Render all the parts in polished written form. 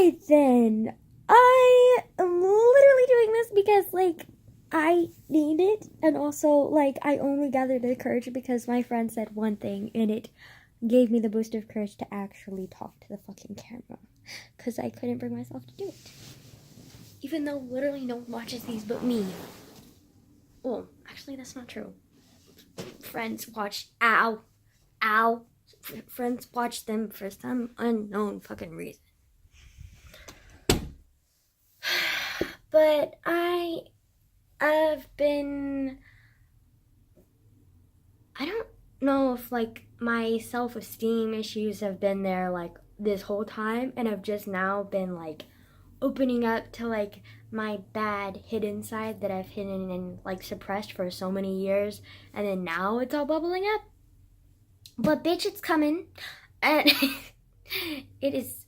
Alright then. I am literally doing this because, like, I need it. And also, like, I only gathered the courage because my friend said one thing and it gave me the boost of courage to actually talk to the fucking camera. Because I couldn't bring myself to do it. Even though literally no one watches these but me. Well, actually, that's not true. Friends watch. Ow. Friends watch them for some unknown fucking reason. But I don't know if, like, my self-esteem issues have been there, like, this whole time, and I've just now been, like, opening up to, like, my bad hidden side that I've hidden and, like, suppressed for so many years, and then now it's all bubbling up. But bitch, it's coming, and it is,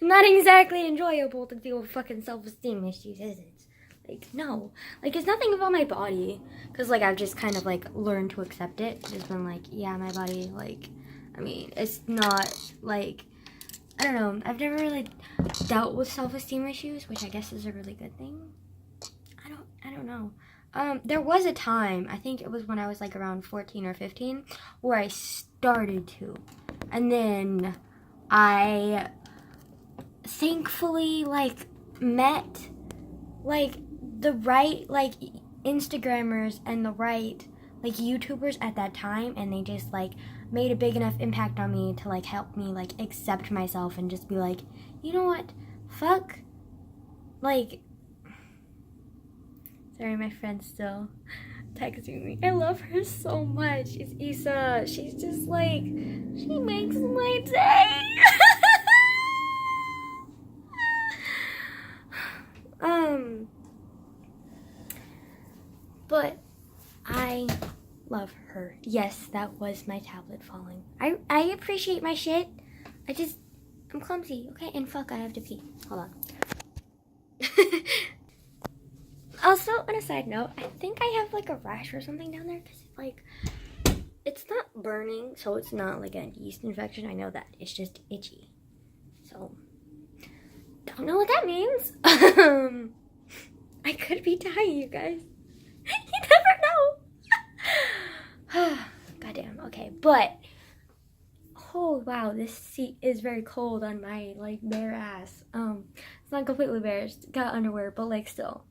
not exactly enjoyable to deal with fucking self-esteem issues, is it? Like, no. Like, it's nothing about my body. Because, like, I've just kind of, like, learned to accept it. Just been like, yeah, my body, like, I mean, it's not, like, I don't know. I've never really dealt with self-esteem issues, which I guess is a really good thing. I don't know. There was a time, I think it was when I was, like, around 14 or 15, where I started to. And then I thankfully, like, met, like, the right, like, Instagrammers and the right, like, YouTubers at that time, and they just, like, made a big enough impact on me to, like, help me, like, accept myself and just be like, you know what, fuck, like, sorry, my friend's still texting me. I love her so much. It's Issa. She's just, like, she makes my day. But I love her. Yes, that was my tablet falling. I appreciate my shit. I'm clumsy, okay? And fuck, I have to pee. Hold on. Also, on a side note, I think I have, like, a rash or something down there because, like, it's not burning, so it's not, like, a yeast infection. I know that. It's just itchy. So, don't know what that means. I could be dying, you guys. You never know. Goddamn. Okay, but oh wow, this seat is very cold on my, like, bare ass. It's not completely bare. It's got underwear, but, like, still.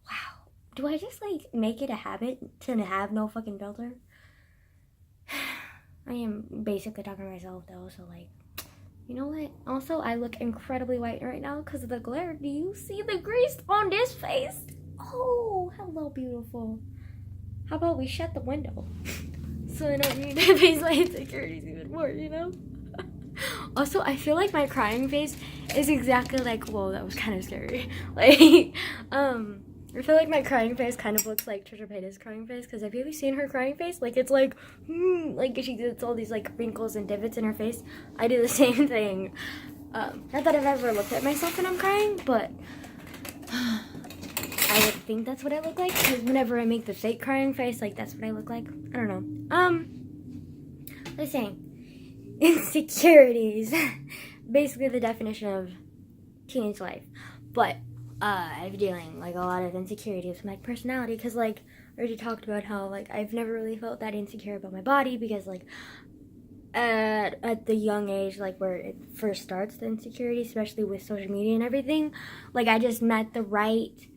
Wow. Do I just, like, make it a habit to have no fucking filter? I am basically talking to myself though, so, like, you know what? Also, I look incredibly white right now because of the glare. Do you see the grease on this face? Oh, hello, beautiful. How about we shut the window? So I don't need to face my insecurities even more, you know? Also, I feel like my crying face is exactly like, whoa, that was kind of scary. Like, I feel like my crying face kind of looks like Trisha Paytas' crying face, because have you ever seen her crying face? Like, it's like she gets all these, like, wrinkles and divots in her face. I do the same thing. Not that I've ever looked at myself when I'm crying, but I would think that's what I look like, because whenever I make the fake crying face, like, that's what I look like. I don't know. Let's say, insecurities. Basically the definition of teenage life. But, I'm dealing, like, a lot of insecurities with my personality, because, like, I already talked about how, like, I've never really felt that insecure about my body, because, like, at the young age, like, where it first starts, the insecurity, especially with social media and everything, like, I just met the right...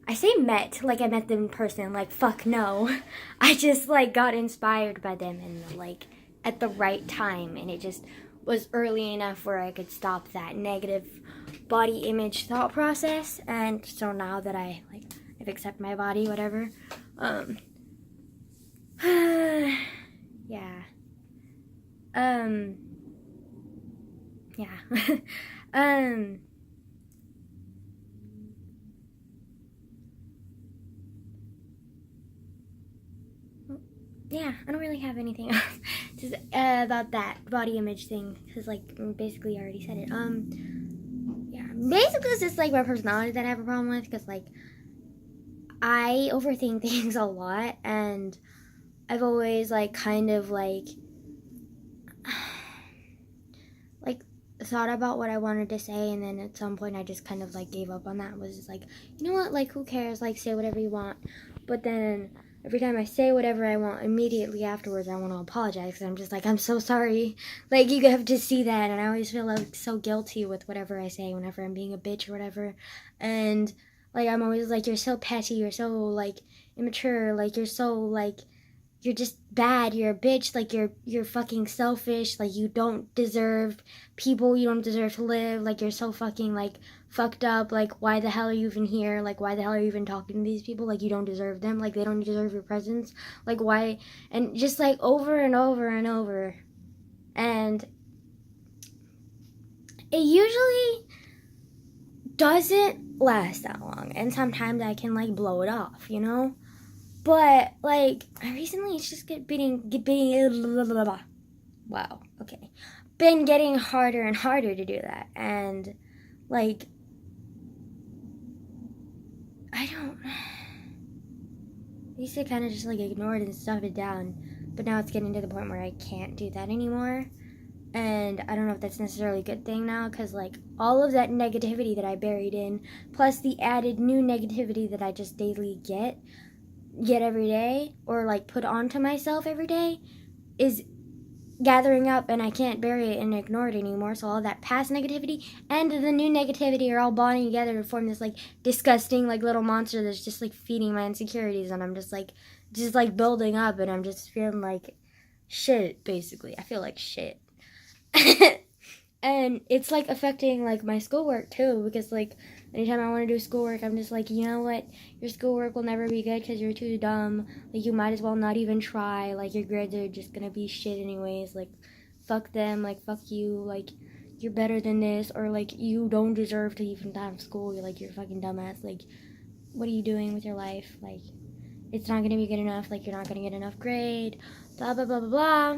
I say met, like I met them in person, like, fuck no. I just, like, got inspired by them and, like, at the right time, and it just was early enough where I could stop that negative body image thought process. And so now that I, like, I've accepted my body, whatever, yeah. Yeah, I don't really have anything else just, about that body image thing, because, like, basically I already said it. Yeah, basically it's just, like, my personality that I have a problem with, because, like, I overthink things a lot, and I've always, like, kind of, like, thought about what I wanted to say, and then at some point I just kind of like gave up on that. Was just like, you know what, like who cares, like say whatever you want. But then every time I say whatever I want, immediately afterwards I want to apologize, because I'm just like, I'm so sorry, like you have to see that. And I always feel like so guilty with whatever I say whenever I'm being a bitch or whatever. And like I'm always like, you're so petty, you're so like immature, like you're so like, you're just bad, you're a bitch, like you're fucking selfish, like you don't deserve people, you don't deserve to live, like you're so fucking like fucked up, like why the hell are you even here, like why the hell are you even talking to these people, like you don't deserve them, like they don't deserve your presence, like why, and just like over and over and over. And it usually doesn't last that long, and sometimes I can like blow it off, you know? But, like, I recently it's just been getting harder and harder to do that. And, like, I used to kind of just, like, ignore it and stuff it down. But now it's getting to the point where I can't do that anymore. And I don't know if that's necessarily a good thing now, because, like, all of that negativity that I buried in, plus the added new negativity that I just daily get every day, or like put onto myself every day, is gathering up, and I can't bury it and ignore it anymore. So all that past negativity and the new negativity are all bonding together to form this like disgusting like little monster that's just like feeding my insecurities, and I'm just like building up, and I'm just feeling like shit, basically. I feel like shit. And it's like affecting like my schoolwork too, because like anytime I want to do schoolwork, I'm just like, you know what, your schoolwork will never be good because you're too dumb, like you might as well not even try, like your grades are just gonna be shit anyways, like fuck them, like fuck you, like you're better than this, or like you don't deserve to even have school, you're like, you're a fucking dumbass, like what are you doing with your life, like it's not gonna be good enough, like you're not gonna get enough grade, blah blah blah blah blah.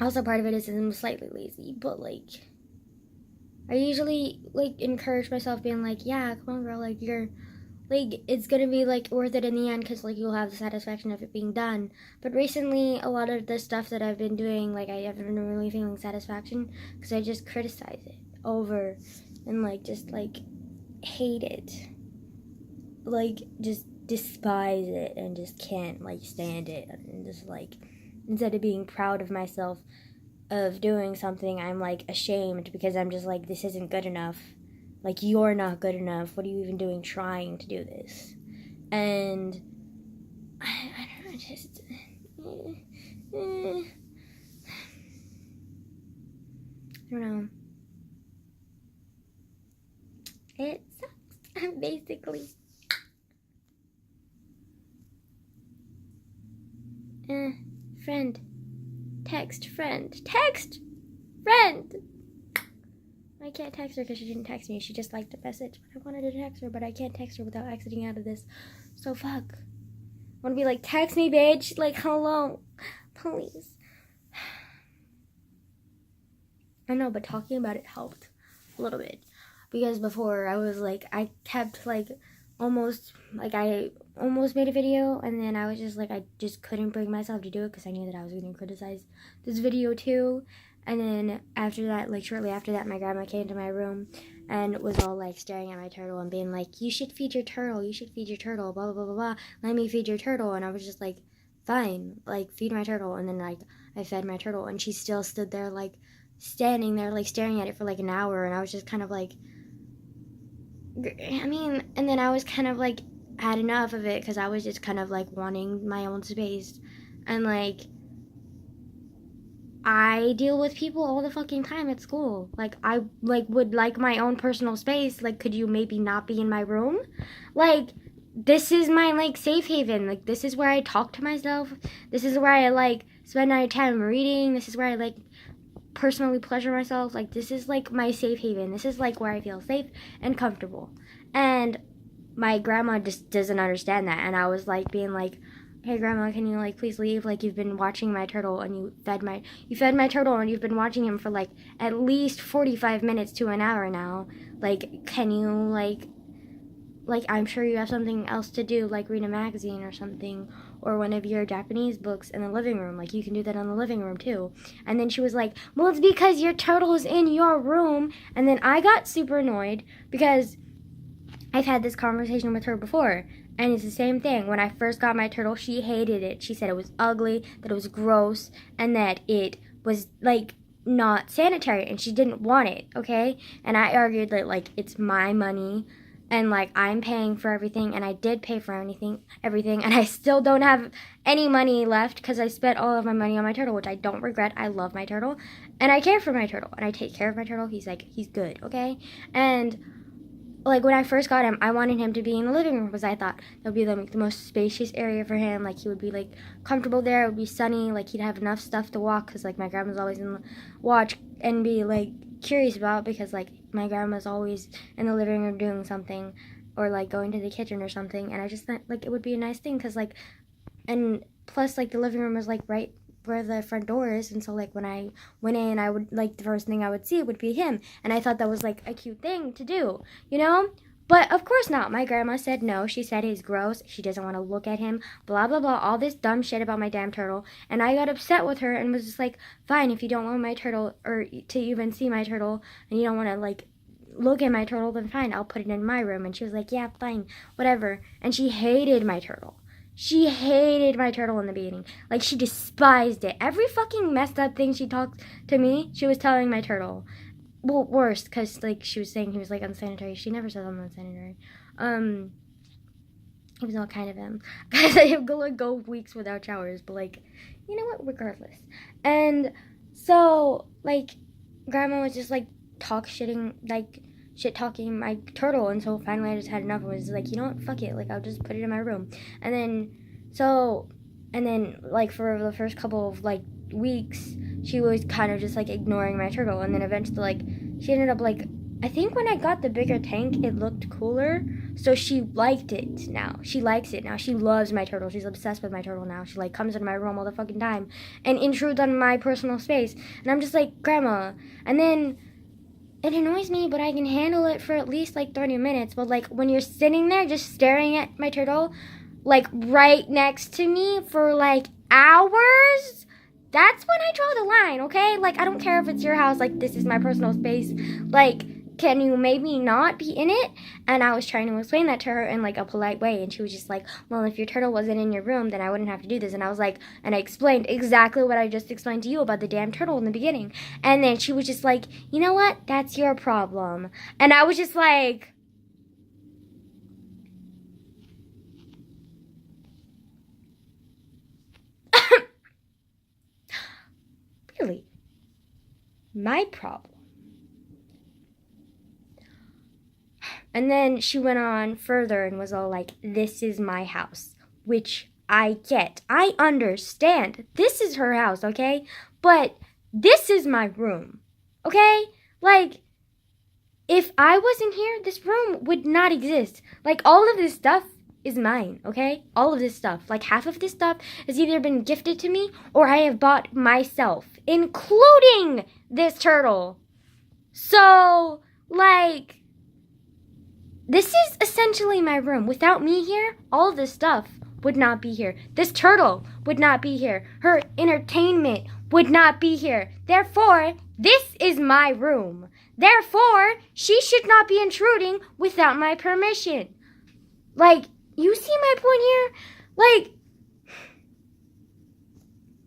Also, part of it is I'm slightly lazy, but, like, I usually, like, encourage myself being like, yeah, come on, girl, like, you're, like, it's gonna be, like, worth it in the end, because, like, you'll have the satisfaction of it being done. But recently, a lot of the stuff that I've been doing, like, I haven't been really feeling satisfaction, because I just criticize it over, and, like, just, like, hate it. Like, just despise it, and just can't, like, stand it, and just, like, instead of being proud of myself of doing something, I'm like ashamed, because I'm just like, this isn't good enough, like you're not good enough, what are you even doing trying to do this? And I don't know, just I don't know, it sucks. Basically friend. Text friend. I can't text her because she didn't text me. She just liked the message. But I wanted to text her, but I can't text her without exiting out of this. So fuck. I want to be like, text me, bitch. Like, hello. Please. I know, but talking about it helped a little bit. Because before, I was like, I kept like I almost made a video, and then I was just like, I just couldn't bring myself to do it because I knew that I was going to criticize this video too. And then after that, like shortly after that, my grandma came to my room and was all like staring at my turtle and being like, you should feed your turtle, blah blah blah blah blah, let me feed your turtle. And I was just like, fine, like feed my turtle. And then like I fed my turtle, and she still stood there like standing there like staring at it for like an hour. And I was just kind of like, I mean, and then I was kind of like had enough of it because I was just kind of like wanting my own space. And like, I deal with people all the fucking time at school. Like, I like would like my own personal space. Like, could you maybe not be in my room? Like, this is my like safe haven. Like, this is where I talk to myself. This is where I like spend my time reading. This is where I like personally pleasure myself. Like, this is like my safe haven. This is like where I feel safe and comfortable. And my grandma just doesn't understand that. And I was like being like, hey grandma, can you like please leave? Like, you've been watching my turtle, and you fed my turtle, and you've been watching him for like at least 45 minutes to an hour now. Like, can you like like, I'm sure you have something else to do, like read a magazine or something, or one of your Japanese books in the living room. Like, you can do that in the living room, too. And then she was like, well, it's because your turtle is in your room. And then I got super annoyed because I've had this conversation with her before. And it's the same thing. When I first got my turtle, she hated it. She said it was ugly, that it was gross, and that it was, like, not sanitary, and she didn't want it, okay? And I argued that, like, it's my money, and, like, I'm paying for everything, and I did pay for everything, and I still don't have any money left because I spent all of my money on my turtle, which I don't regret. I love my turtle, and I care for my turtle, and I take care of my turtle. He's good, okay? And like, when I first got him, I wanted him to be in the living room because I thought that would be the most spacious area for him. Like, he would be, like, comfortable there. It would be sunny. Like, he'd have enough stuff to walk because, like, my grandma's always in the watch and be, like, curious about because, like, my grandma's always in the living room doing something or, like, going to the kitchen or something. And I just thought, like, it would be a nice thing because, like, and plus, like, the living room was, like, right where the front door is, and so, like, when I went in, I would, like, the first thing I would see would be him, and I thought that was, like, a cute thing to do, you know? But of course not. My grandma said no. She said he's gross. She doesn't want to look at him. Blah, blah, blah. All this dumb shit about my damn turtle. And I got upset with her and was just like, fine, if you don't want my turtle or to even see my turtle and you don't want to, like, look at my turtle, then fine, I'll put it in my room. And she was like, yeah, fine, whatever. And she hated my turtle. She hated my turtle in the beginning. Like, she despised it. Every fucking messed up thing she talked to me, she was telling my turtle. Well, worse, because, like, she was saying he was, like, unsanitary. She never said I'm unsanitary. He was all kind of him. Because I would go weeks without showers. But, like, you know what? Regardless. And so, like, Grandma was just, like, shit-talking my turtle. And so finally I just had enough. I was like, you know what? Fuck it. Like, I'll just put it in my room. And then, like, for the first couple of, like, weeks, she was kind of just, like, ignoring my turtle. And then eventually, like, she ended up, like, I think when I got the bigger tank, it looked cooler. So she liked it now. She likes it now. She loves my turtle. She's obsessed with my turtle now. She, like, comes into my room all the fucking time and intrudes on my personal space. And I'm just like, Grandma. And then it annoys me, but I can handle it for at least, like, 30 minutes. But, like, when you're sitting there just staring at my turtle, like, right next to me for, like, hours, that's when I draw the line, okay? Like, I don't care if it's your house. Like, this is my personal space. Like, can you maybe not be in it? And I was trying to explain that to her in, like, a polite way. And she was just like, well, if your turtle wasn't in your room, then I wouldn't have to do this. And I was like, and I explained exactly what I just explained to you about the damn turtle in the beginning. And then she was just like, you know what? That's your problem. And I was just like, really? My problem? And then she went on further and was all like, this is my house, which I get. I understand. This is her house, okay? But this is my room, okay? Like, if I wasn't here, this room would not exist. Like, all of this stuff is mine, okay? All of this stuff. Like, half of this stuff has either been gifted to me or I have bought myself, including this turtle. So, like, this is essentially my room. Without me here, all of this stuff would not be here. This turtle would not be here. Her entertainment would not be here. Therefore, this is my room. Therefore, she should not be intruding without my permission. Like, you see my point here? Like,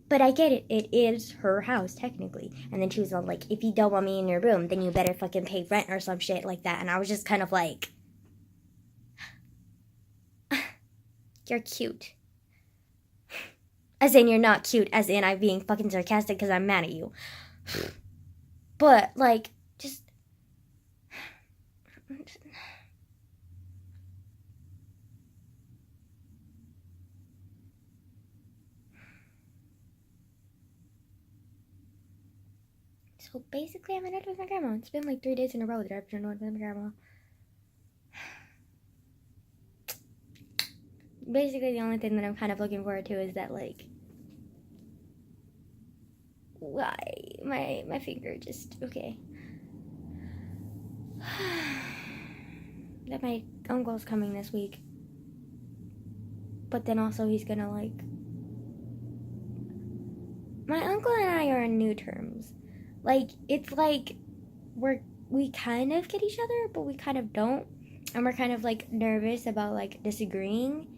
but I get it. It is her house, technically. And then she was all like, if you don't want me in your room, then you better fucking pay rent or some shit like that. And I was just kind of like, you're cute. As in, you're not cute. As in, I'm being fucking sarcastic because I'm mad at you. But, like, just... So, basically, I'm annoyed with my grandma. It's been, like, 3 days in a row that I've been annoyed with my grandma. Basically, the only thing that I'm kind of looking forward to is that, like, why my finger just, okay. That my uncle's coming this week. But then also he's gonna, like... My uncle and I are on new terms. Like, it's like we kind of get each other, but we kind of don't. And we're kind of, like, nervous about, like, disagreeing.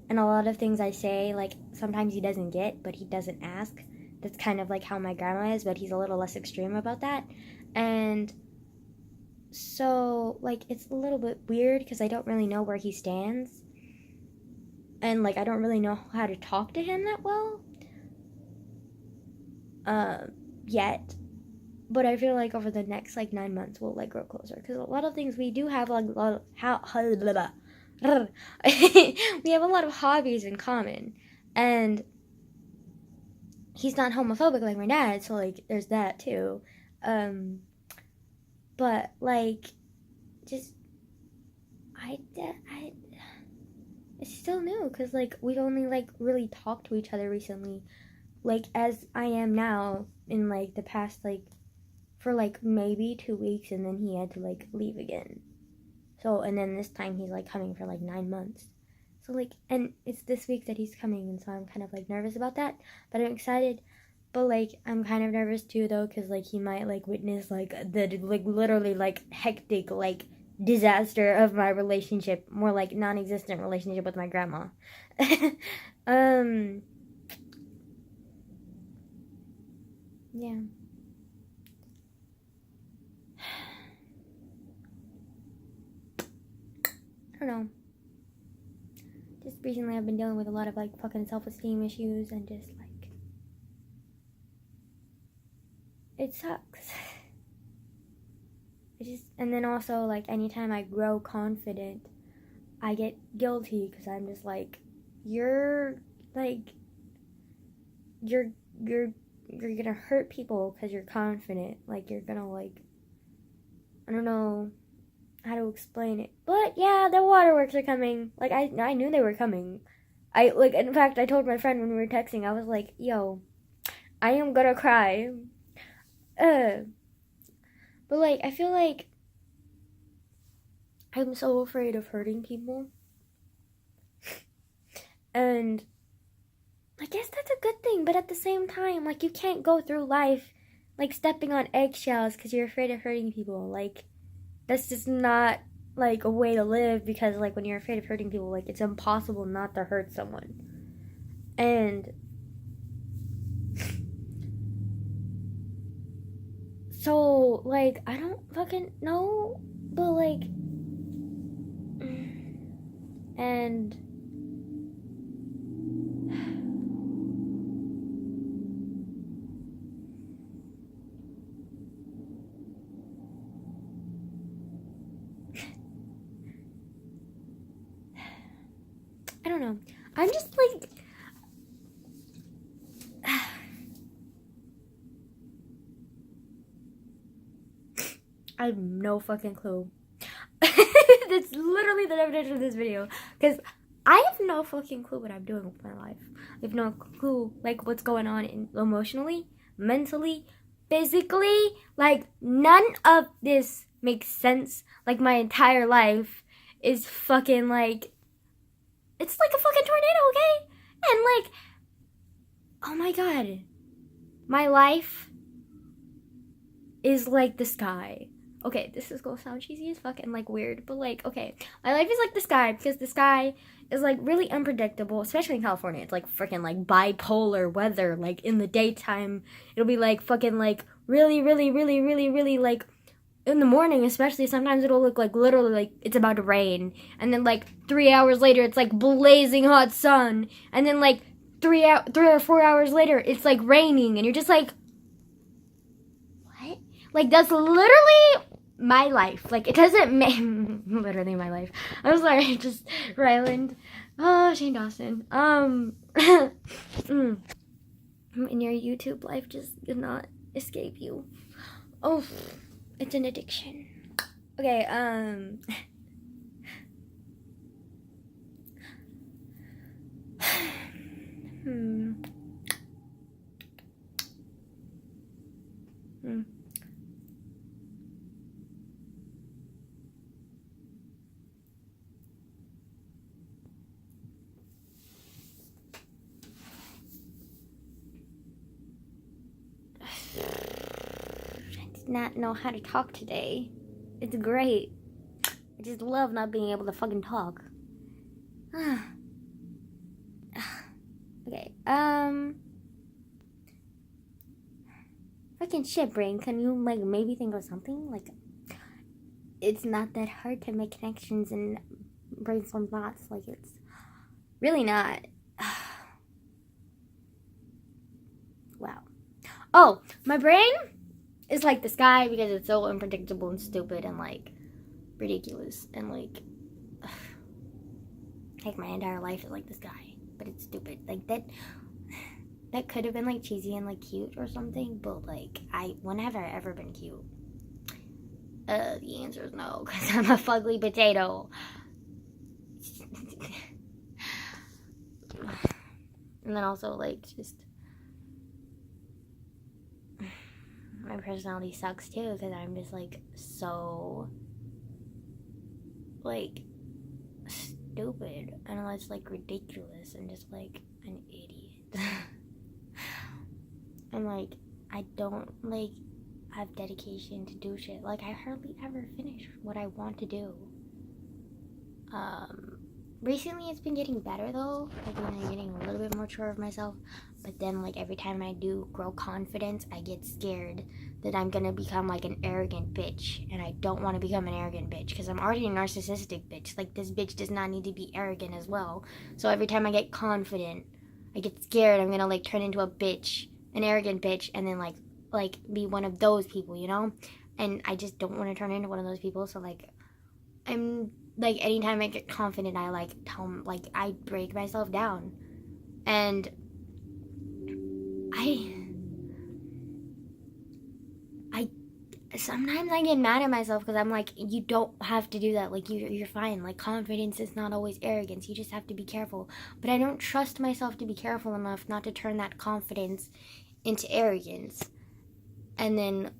And a lot of things I say, like, sometimes he doesn't get, but he doesn't ask. That's kind of, like, how my grandma is, but he's a little less extreme about that. And so, like, it's a little bit weird because I don't really know where he stands. And, like, I don't really know how to talk to him that well. Yet. But I feel like over the next, like, 9 months, we'll, like, grow closer. Because a lot of things we do have, like, a lot of... we have a lot of hobbies in common. And he's not homophobic like my dad, so, like, there's that, too. But, like, just... It's still new, because, like, we've only, like, really talked to each other recently. Like, as I am now, in, like, the past, like, for, like, maybe 2 weeks, and then he had to, like, leave again. So, and then this time he's, like, coming for, like, 9 months. So, like, and it's this week that he's coming, and so I'm kind of, like, nervous about that. But I'm excited. But, like, I'm kind of nervous, too, though, because, like, he might, like, witness, like, the, like, literally, like, hectic, like, disaster of my relationship. More, like, non-existent relationship with my grandma. Yeah. I don't know. Just recently I've been dealing with a lot of, like, fucking self-esteem issues and just, like... It sucks. And then also, like, anytime I grow confident, I get guilty because I'm just like, you're gonna hurt people because you're confident. Like, you're gonna, like, I don't know how to explain it. But, yeah, the waterworks are coming. Like, I knew they were coming. In fact, I told my friend when we were texting, I was like, yo, I am gonna cry. But, like, I feel like I'm so afraid of hurting people. And I guess that's a good thing, but at the same time, like, you can't go through life, like, stepping on eggshells because you're afraid of hurting people. Like, that's just not, like, a way to live because, like, when you're afraid of hurting people, like, it's impossible not to hurt someone. And so, like, I don't fucking know, but, like, and I don't know. I'm just, like, I have no fucking clue. That's literally the definition of this video. Because I have no fucking clue what I'm doing with my life. I have no clue, like, what's going on emotionally, mentally, physically. Like, none of this makes sense. Like, my entire life is fucking, like, it's like a fucking tornado, okay? And, like, oh my god. My life is like the sky. Okay, this is gonna sound cheesy as fuck and, like, weird, but, like, okay. My life is like the sky because the sky is, like, really unpredictable, especially in California. It's, like, freaking, like, bipolar weather. Like, in the daytime, it'll be, like, fucking, like, really, really, really, really, really, like, in the morning especially, sometimes it'll look like literally like it's about to rain. And then, like, 3 hours later, it's, like, blazing hot sun. And then, like, 3 or 4 hours later, it's, like, raining. And you're just, like, what? Like, that's literally my life. Like, it doesn't make... literally my life. I'm sorry, just Ryland. Oh, Shane Dawson. And your YouTube life just did not escape you. Oh, it's an addiction. Okay, just not know how to talk today. It's great. I just love not being able to fucking talk. Okay, fucking shit, brain. Can you, like, maybe think of something? Like, it's not that hard to make connections and brainstorm thoughts. Like, it's really not. Wow. Oh, my brain is like the sky because it's so unpredictable and stupid and, like, ridiculous. And, like my entire life is like the sky. But it's stupid. Like, that could have been, like, cheesy and, like, cute or something. But, like, when have I ever been cute? The answer is no, because I'm a fugly potato. And then also, like, just my personality sucks too, because I'm just, like, so, like, stupid and it's, like, ridiculous and just, like, an idiot. And, like, I don't, like, have dedication to do shit. Like, I hardly ever finish what I want to do. Recently it's been getting better though. Like, I'm getting a little bit more sure of myself. But then, like, every time I do grow confidence, I get scared that I'm gonna become, like, an arrogant bitch. And I don't want to become an arrogant bitch because I'm already a narcissistic bitch. Like, this bitch does not need to be arrogant as well. So every time I get confident, I get scared I'm gonna, like, turn into a bitch, an arrogant bitch, and then, like be one of those people, you know? And I just don't want to turn into one of those people. So, like, I'm, like, anytime I get confident, I, like, I break myself down. And sometimes I get mad at myself because I'm like, you don't have to do that. Like, you're fine. Like, confidence is not always arrogance. You just have to be careful. But I don't trust myself to be careful enough not to turn that confidence into arrogance. And then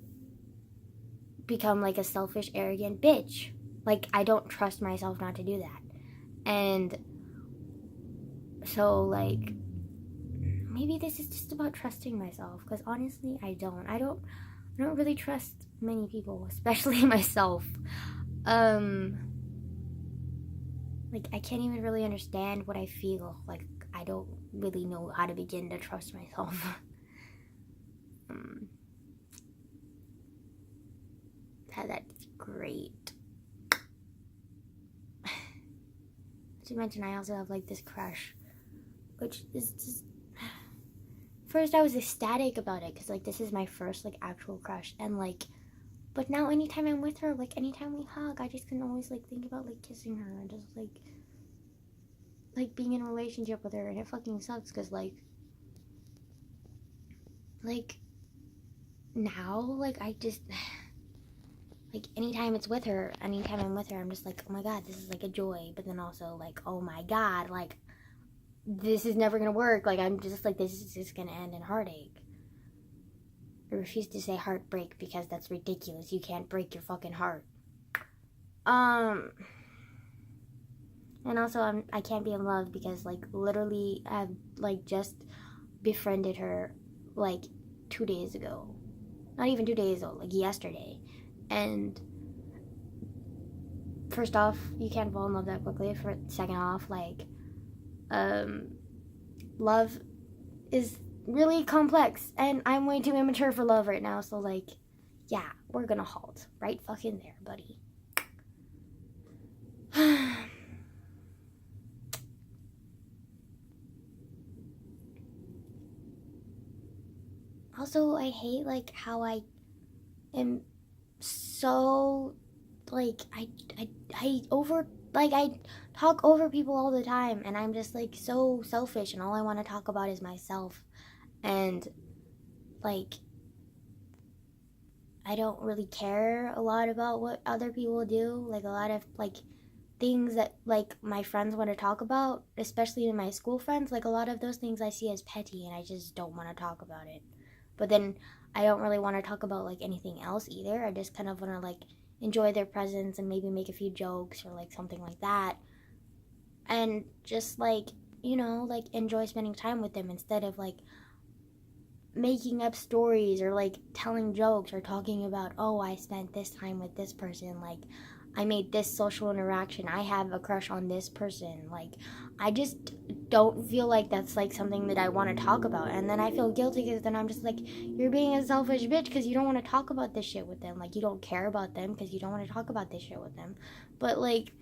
become, like, a selfish, arrogant bitch. Like, I don't trust myself not to do that. And so, like, maybe this is just about trusting myself. Because honestly, I don't really trust many people, especially myself. Like, I can't even really understand what I feel. Like, I don't really know how to begin to trust myself. That's great. To mention, I also have, like, this crush, which is just... First, I was ecstatic about it, because, like, this is my first, like, actual crush, and, like, but now anytime I'm with her, like, anytime we hug, I just can always, like, think about, like, kissing her, and just, like, being in a relationship with her, and it fucking sucks, because, like, now, like, I just... Like, anytime I'm with her, I'm just like, oh my god, this is, like, a joy. But then also, like, oh my god, like, this is never gonna work. Like, I'm just like, this is just gonna end in heartache. I refuse to say heartbreak because that's ridiculous. You can't break your fucking heart. And also, I can't be in love because, like, literally, I've, like, just befriended her, like, 2 days ago. Not even 2 days ago, like, yesterday. And first off, you can't fall in love that quickly. Second off, like, love is really complex, and I'm way too immature for love right now. So, like, yeah, we're gonna halt right fucking there, buddy. Also, I hate, like, how I am so, like, I talk over people all the time, and I'm just, like, so selfish, and all I want to talk about is myself, and, like, I don't really care a lot about what other people do. Like, a lot of, like, things that, like, my friends want to talk about, especially my school friends, like, a lot of those things I see as petty, and I just don't want to talk about it. But then I don't really want to talk about, like, anything else either. I just kind of want to, like, enjoy their presence and maybe make a few jokes or, like, something like that. And just, like, you know, like, enjoy spending time with them instead of, like, making up stories or like telling jokes or talking about, oh, I spent this time with this person, like I made this social interaction, I have a crush on this person. Like I just don't feel like that's like something that I want to talk about. And then I feel guilty because then I'm just like, you're being a selfish bitch because you don't want to talk about this shit with them. Like you don't care about them because you don't want to talk about this shit with them. But like